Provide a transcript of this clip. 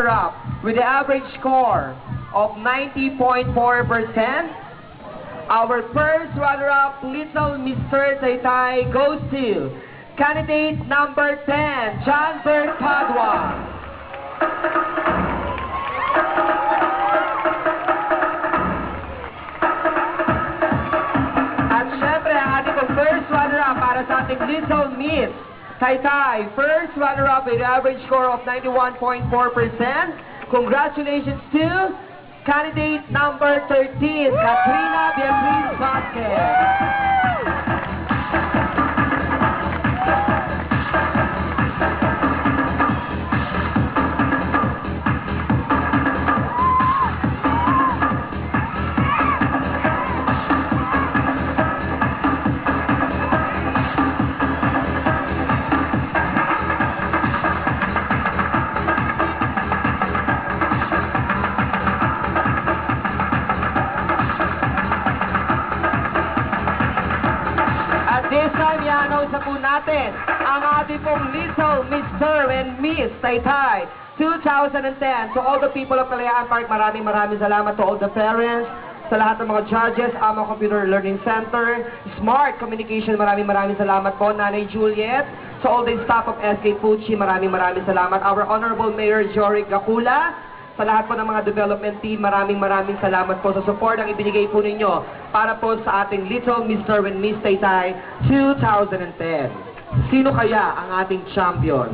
Up with the average score of 90.4%. Our first runner-up, Little Mr. Taytay, goes to candidate number 10, John Bert Padua. At syempre, ang ating first runner-up para sa ating Little Miss Taytay, first runner-up with average score of 91.4%. Congratulations to candidate number 13, Katrina Beatriz Vasquez. This time, i-announce na po natin ang ating pong Little Mr. and Miss Taytay 2010. To all the people of Kalayaan Park, maraming salamat. To all the parents, sa lahat ng mga judges, AMA Computer Learning Center, Smart Communication, maraming salamat po. Nanay Juliet, to all the staff of SK Pucci, maraming salamat. Our Honorable Mayor Jory Gacula, sa lahat po ng mga development team, maraming salamat po sa support ang ibinigay po ninyo para po sa ating Little Mr. and Miss Taytay 2010. Sino kaya ang ating champion?